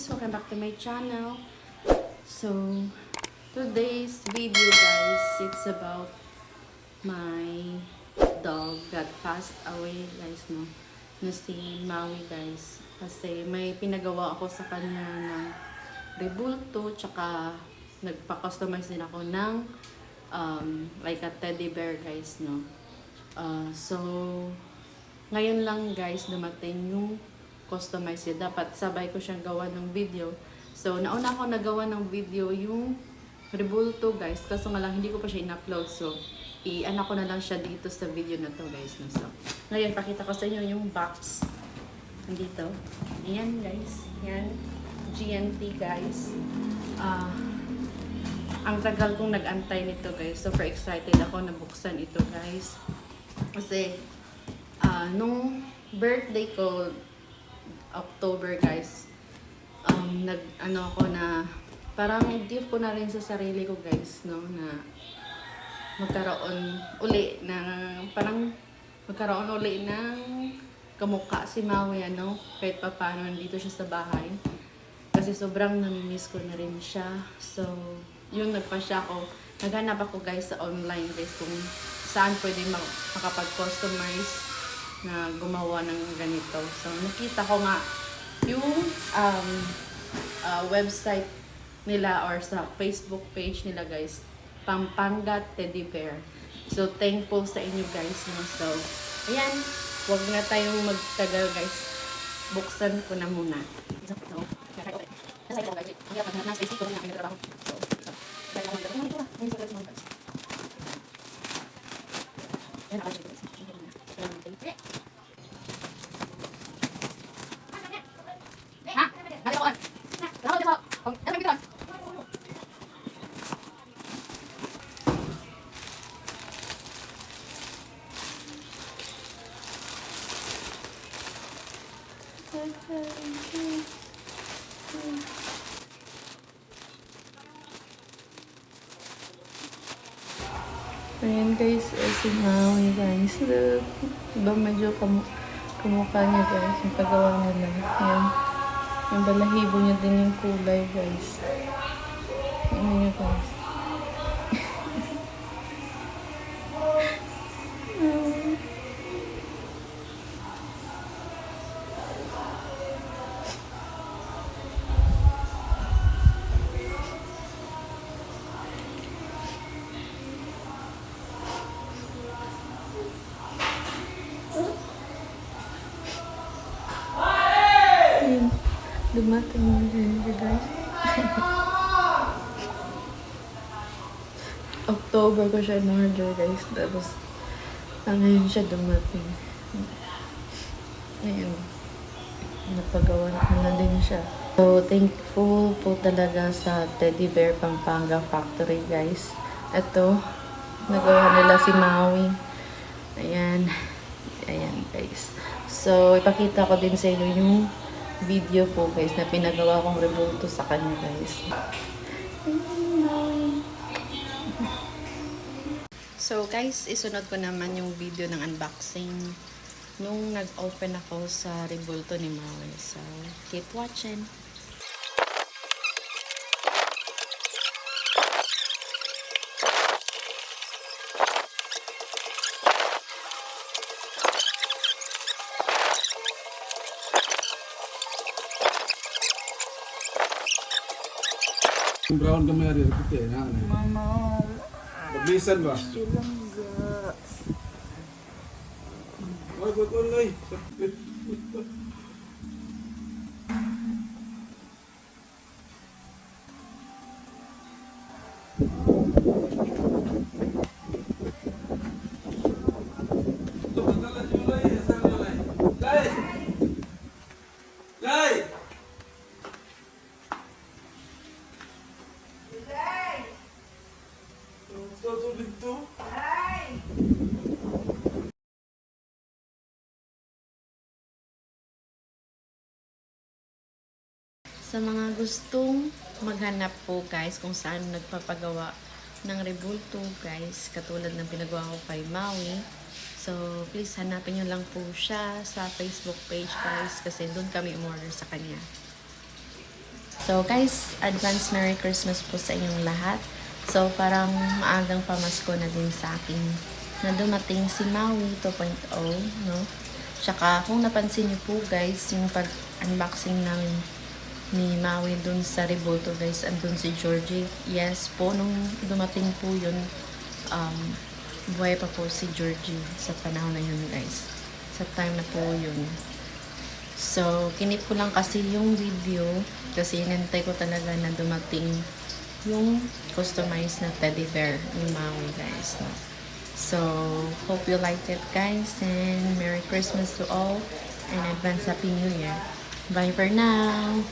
welcome back to my channel. So, today's video guys, it's about my dog that passed away guys, no? Na si Maui guys. Kasi may pinagawa ako sa kanya ng rebulto, tsaka nagpa-customize din ako ng like a teddy bear guys, no? So, ngayon lang guys, dumating yung customize niya. Dapat sabay ko siyang gawa ng video. So, nauna ako nagawa ng video yung rebulto guys. Kaso nga lang, hindi ko pa siya in-upload. So, i-ano ko na lang siya dito sa video na to guys. No? So, ngayon, pakita ko sa inyo yung box. Nandito. Ayan guys. Ayan. GNT guys. Ang tagal kong nag-antay nito guys. Super excited ako na buksan ito guys. Kasi, nung birthday ko, October guys, nag-ano ako na, parang gift ko na rin sa sarili ko guys, no, na magkaroon uli ng, parang magkaroon uli ng kamukha si Maui, ano, kahit pa paano nandito siya sa bahay. Kasi sobrang namimiss ko na rin siya. So, yun, nagpa-siya ako. Naghanap ako guys sa online guys kung saan pwede makapag-customize na gumawa ng ganito. So, nakita ko nga yung website nila or sa Facebook page nila guys, Pampanga Teddy Bear. So, thankful sa inyo guys. No? So, ayan, huwag na tayong magtagal guys. Buksan ko na muna. So, ayan guys, si Maui guys. Diba medyo kamukha niya guys, yung paggawa nila. Ayan. Yung balahibo niya din yung kulay guys. Ayan niya guys. Dumating mo din guys. October ko siya in-order guys. Tapos, ngayon siya dumating. Ngayon, napagawa ko na din siya. So, thankful po talaga sa Teddy Bear Pampanga Factory guys. Ito, nagawa nila si Maui. Ayan. Ayan guys. So, ipakita ko din sa inyo yung video po guys na pinagawa kong rebulto sa kanya guys. So guys, isunod ko naman yung video ng unboxing nung nag-open ako sa rebulto ni Maui. So, keep watching. Brown kami hari kita na. Mama, Paglisan ba? silangga. Ay, kulay. Sa mga gustong maghanap po guys kung saan nagpapagawa ng rebulto guys, katulad ng pinagawa ko kay Maui. So, please hanapin nyo lang po siya sa Facebook page guys kasi doon kami umorder sa kanya. So guys, advance Merry Christmas po sa inyong lahat. So parang maagang pamasko na din sa akin na dumating si Maui 2.0, no? Tsaka kung napansin niyo po guys, yung pag-unboxing namin ni Maui dun sa Rebulto guys, andun si Georgie. Yes po, nung dumating po yun, buhay pa po si Georgie sa panahon na yun guys. Sa time na po yun. So, kinip ko lang kasi yung video kasi inantay ko talaga na dumating yung customized na teddy bear ni Maui guys. No? So, hope you liked it guys and Merry Christmas to all and advance Happy New Year. Bye for now!